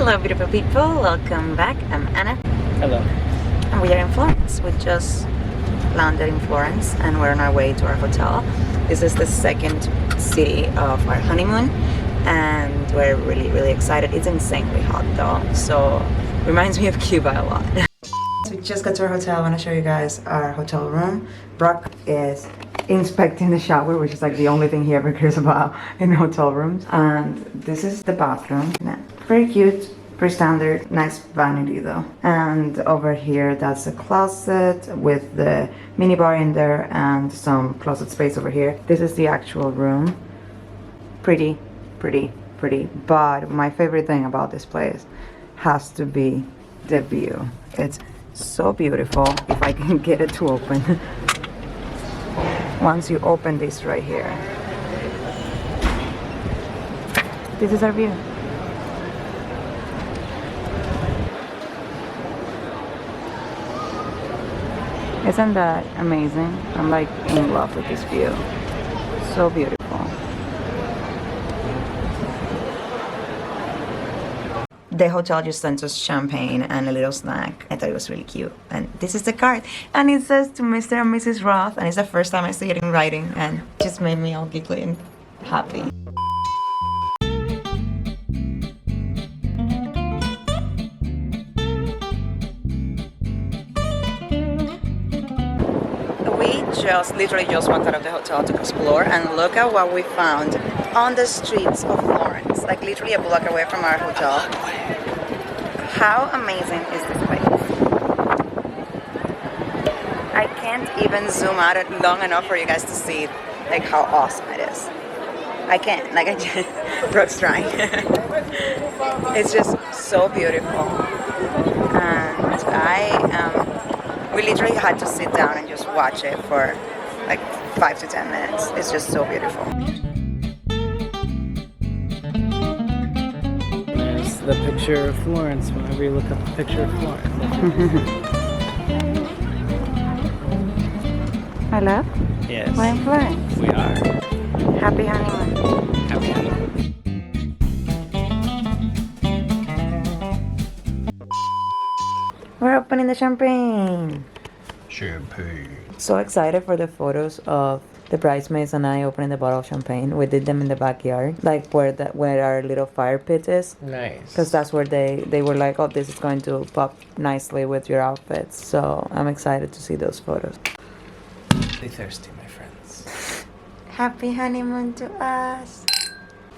Hello beautiful people, welcome back. I'm Anna. Hello. And we are in Florence. We just landed in Florence and we're on our way to our hotel. This is the second city of our honeymoon and we're really excited. It's insanely hot though, so reminds me of Cuba a lot. So we just got to our hotel. I want to show you guys our hotel room. Brock is inspecting the shower, which is like the only thing he ever cares about in hotel rooms. And this is the bathroom. Very cute, pretty standard, nice vanity though. And over here, that's a closet with the minibar in there and some closet space over here. This is the actual room. Pretty. But my favorite thing about this place has to be the view. It's so beautiful. If I can get it to open. Once you open this right here, this is our view. Isn't that amazing? I'm like in love with this view. So beautiful. The hotel just sent us champagne and a little snack. I thought it was really cute. And this is the card. And it says to Mr. and Mrs. Roth. And it's the first time I see it in writing. And it just made me all giggly and happy. We literally just walked out of the hotel to explore. And look at what we found on the streets of Florence. Like literally a block away from our hotel. How amazing is this place? I can't even zoom out it long enough for you guys to see like how awesome it is. I can't, like I just, Brooke's trying. It's just so beautiful. And we literally had to sit down and just watch it for like 5 to 10 minutes. It's just so beautiful. The picture of Florence whenever you look up the picture of Florence. Hello? Yes. We're in Florence. We are. Happy honeymoon. Happy honeymoon. We're opening the champagne. Champagne. So excited for the photos of the bridesmaids and I opening the bottle of champagne. We did them in the backyard, like where our little fire pit is. Nice. Because that's where they were like, oh, this is going to pop nicely with your outfits. So I'm excited to see those photos. Be thirsty, my friends. Happy honeymoon to us.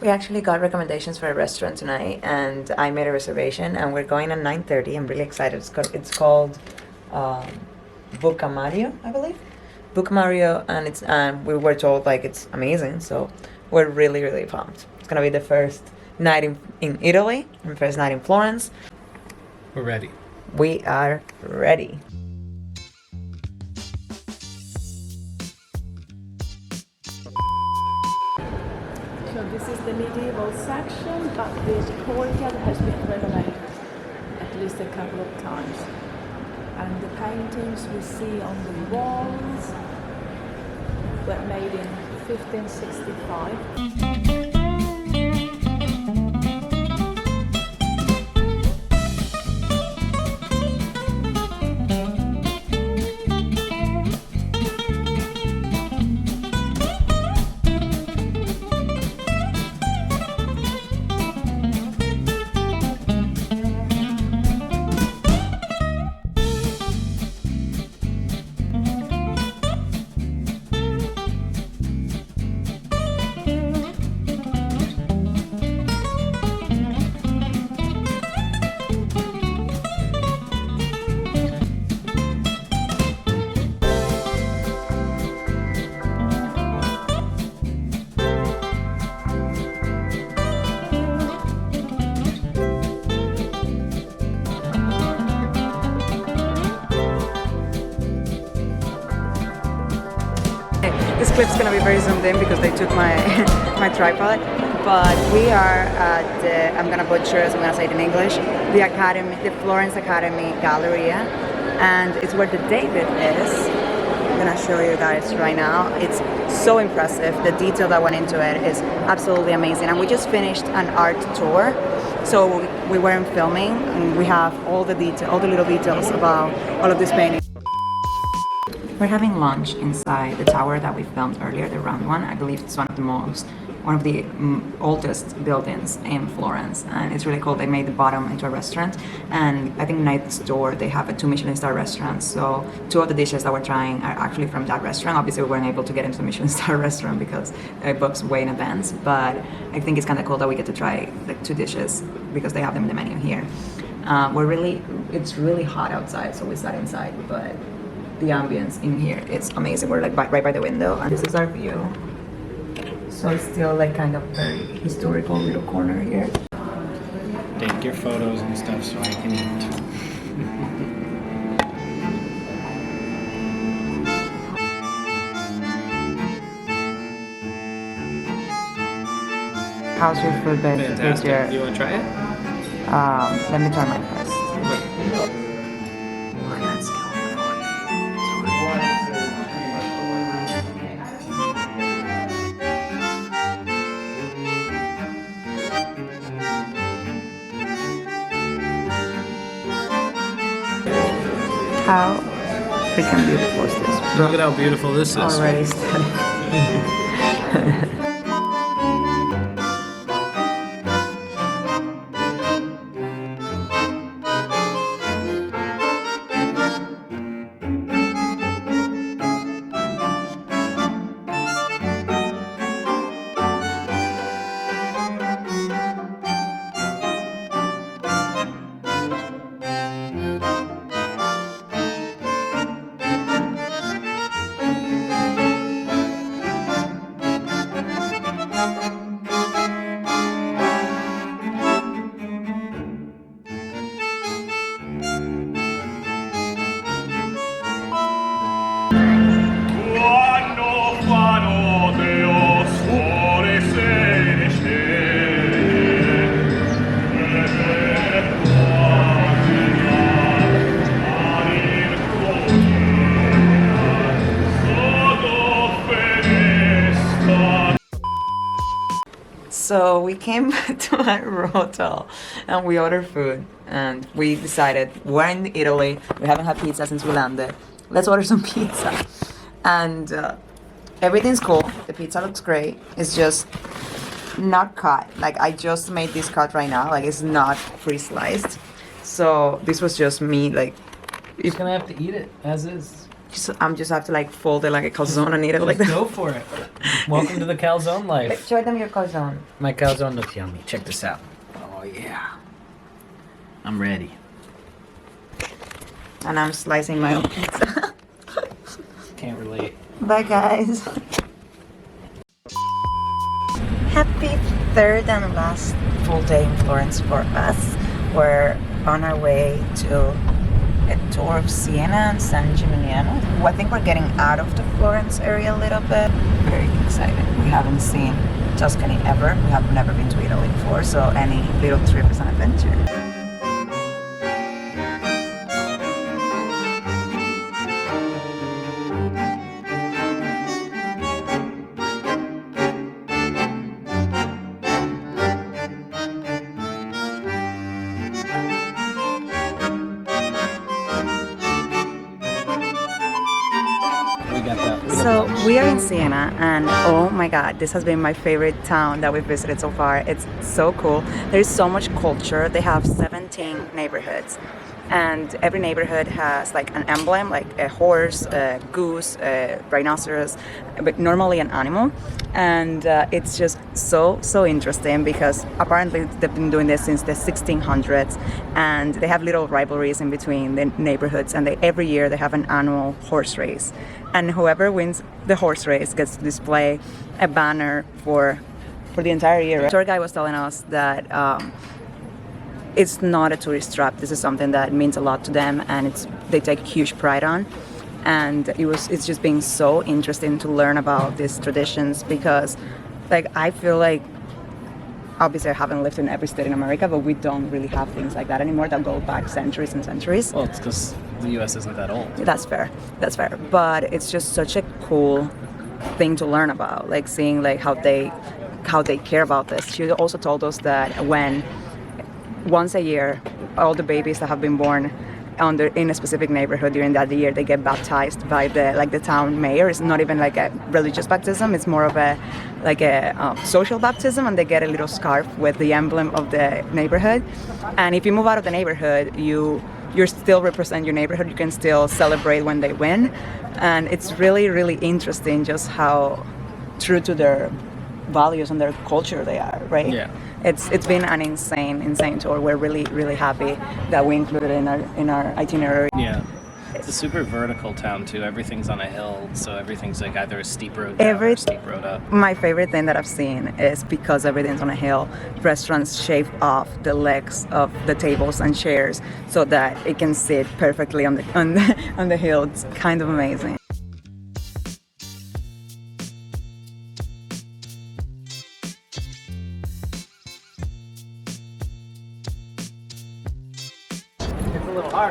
We actually got recommendations for a restaurant tonight, and I made a reservation, and we're going at 9:30. I'm really excited. It's called Bucamario, I believe. Bucamario, and we were told like it's amazing, so we're really pumped. It's gonna be the first night in Italy, and first night in Florence. We're ready. We are ready. So this is the medieval section, but this courtyard has been renovated at least a couple of times. And the paintings we see on the walls were made in 1565. This clip's gonna be very zoomed in because they took my my tripod. But we are at the, I'm gonna butcher it, so I'm gonna say it in English, the Academy, the Florence Academy Galleria, and it's where the David is. gonna show you guys right now. It's so impressive. The detail that went into it is absolutely amazing. And we just finished an art tour, so we weren't filming, and we have all the little details about all of this painting. We're having lunch inside the tower that we filmed earlier, the round one. I believe it's one of the oldest buildings in Florence, and it's really cool. They made the bottom into a restaurant, and I think next door they have a 2 Michelin star restaurant, so 2 of the dishes that we're trying are actually from that restaurant. Obviously we weren't able to get into the Michelin star restaurant because it books way in advance, but I think it's kind of cool that we get to try like 2 dishes because they have them in the menu here. It's really hot outside, so we sat inside, but the ambience in here, it's amazing. We're like right by the window, and this is our view. So it's still like kind of very historical little corner here. Take your photos and stuff so I can eat. How's your food been? Fantastic. You want to try it? Let me try mine first. How freaking beautiful is this? Look at how beautiful this is. Already stunning. So we came to our hotel and we ordered food, and we decided we're in Italy, we haven't had pizza since we landed, let's order some pizza. And everything's cool, the pizza looks great, it's just not cut. Like I just made this cut right now, like it's not pre-sliced. So this was just me like... You're gonna have to eat it as is. I'm just have to like fold it like a calzone and eat it like that. Go for it. Welcome to the calzone life. Show them your calzone. My calzone looks yummy. Check this out. Oh yeah. I'm ready. And I'm slicing my own pizza. Can't relate. Bye guys. Happy third and last full day in Florence for us. We're on our way to a tour of Siena and San Gimignano. I think we're getting out of the Florence area a little bit. Very excited. We haven't seen Tuscany ever. We have never been to Italy before, so any little trip is an adventure. So we are in Siena, and oh my god, this has been my favorite town that we've visited so far. It's so cool. There's so much culture. They have 17 neighborhoods, and every neighborhood has like an emblem, like a horse, a goose, a rhinoceros, but normally an animal. And it's just so interesting because apparently they've been doing this since the 1600s, and they have little rivalries in between the neighborhoods, and every year they have an annual horse race, and whoever wins the horse race gets to display a banner for the entire year. The tour guide was telling us that it's not a tourist trap. This is something that means a lot to them, and they take huge pride on. And it's just been so interesting to learn about these traditions, because like I feel like obviously I haven't lived in every state in America, but we don't really have things like that anymore that go back centuries and centuries. Well, it's because the U.S. isn't that old. That's fair. That's fair. But it's just such a cool thing to learn about, like seeing like how they care about this. She also told us that when once a year, all the babies that have been born in a specific neighborhood during that year, they get baptized by the town mayor. It's not even like a religious baptism, it's more of a social baptism, and they get a little scarf with the emblem of the neighborhood. And if you move out of the neighborhood, you still represent your neighborhood. You can still celebrate when they win, and it's really, really interesting just how true to their values and their culture they are, right? Yeah. It's been an insane tour. We're really, really happy that we included it in our itinerary. Yeah. It's a super vertical town too. Everything's on a hill, so everything's like either a steep road down or a steep road up. My favorite thing that I've seen is because everything's on a hill, restaurants shave off the legs of the tables and chairs so that it can sit perfectly on the hill. It's kind of amazing.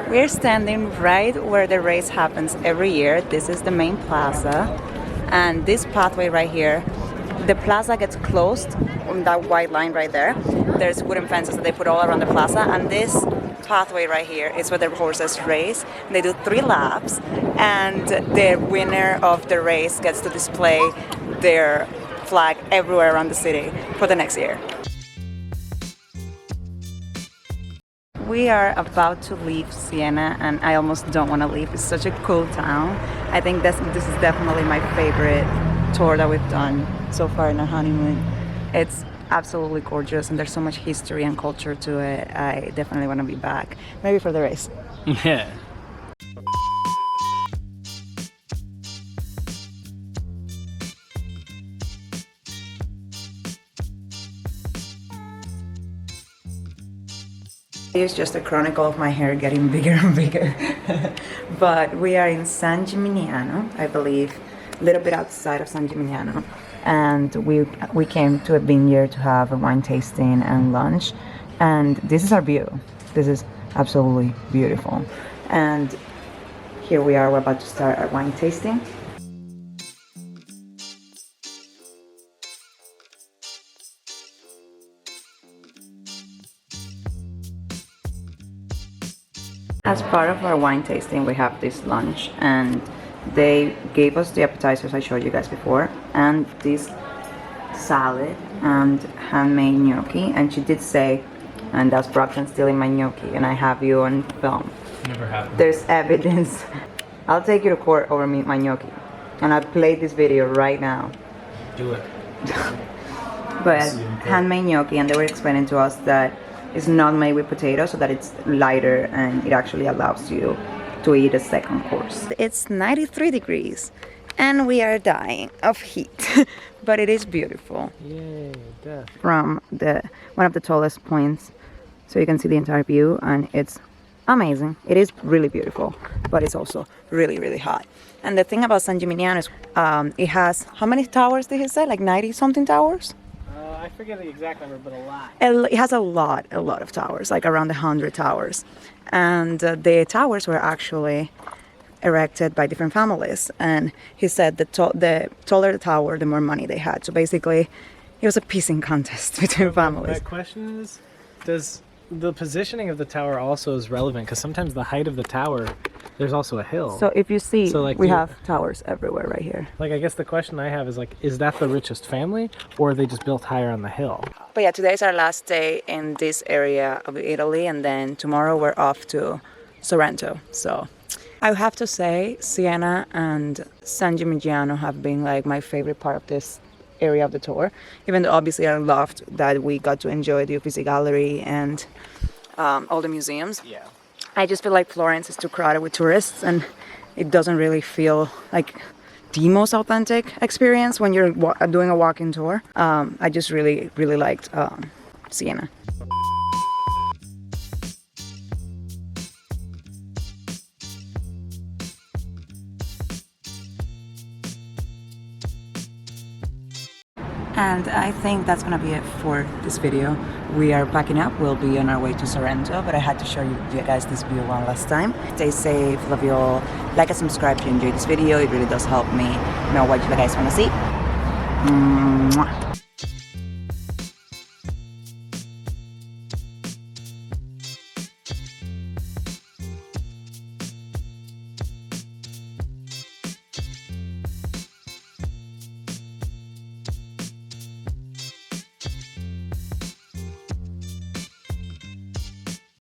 We're standing right where the race happens every year. This is the main plaza, and this pathway right here, the plaza gets closed on that white line right there. There's wooden fences that they put all around the plaza, and this pathway right here is where the horses race. They do 3 laps, and the winner of the race gets to display their flag everywhere around the city for the next year. We are about to leave Siena, and I almost don't want to leave. It's such a cool town. I think this is definitely my favorite tour that we've done so far in our honeymoon. It's absolutely gorgeous, and there's so much history and culture to it. I definitely want to be back. Maybe for the race. Yeah. It's just a chronicle of my hair getting bigger and bigger. But we are in San Gimignano, I believe, a little bit outside of San Gimignano. And we came to a vineyard to have a wine tasting and lunch. And this is our view. This is absolutely beautiful. And here we are, we're about to start our wine tasting. As part of our wine tasting, we have this lunch, and they gave us the appetizers I showed you guys before, and this salad and handmade gnocchi. And she did say, and that's Brockton stealing my gnocchi, and I have you on film. Never happened. There's evidence. I'll take you to court over my gnocchi, and I'll play this video right now. Do it. But handmade gnocchi, and they were explaining to us that it's not made with potatoes, so that it's lighter and it actually allows you to eat a second course. It's 93 degrees and we are dying of heat, but it is beautiful. Yay, death. From one of the tallest points, so you can see the entire view, and it's amazing. It is really beautiful, but it's also really, really hot. And the thing about San Gimignano is it has, how many towers did he say? Like 90 something towers? I forget the exact number, but a lot. It has a lot of towers, like around 100 towers. And the towers were actually erected by different families. And he said the taller the tower, the more money they had. So basically, it was a pissing contest between families. My question is, does the positioning of the tower also is relevant? Because sometimes the height of the tower, there's also a hill. So if you see, So, like, we have towers everywhere right here. Like, I guess the question I have is, like, is that the richest family, or are they just built higher on the hill? But yeah, today is our last day in this area of Italy, and then tomorrow we're off to Sorrento. So I have to say, Siena and San Gimignano have been like my favorite part of this area of the tour, even though obviously I loved that we got to enjoy the Uffizi Gallery and all the museums. Yeah. I just feel like Florence is too crowded with tourists, and it doesn't really feel like the most authentic experience when you're doing a walking tour. I just really liked Siena. And I think that's gonna be it for this video. We are packing up. We'll be on our way to Sorrento, but I had to show you guys this view one last time. Stay safe, love you all. Like and subscribe if you enjoyed this video. It really does help me know what you guys want to see. Mwah.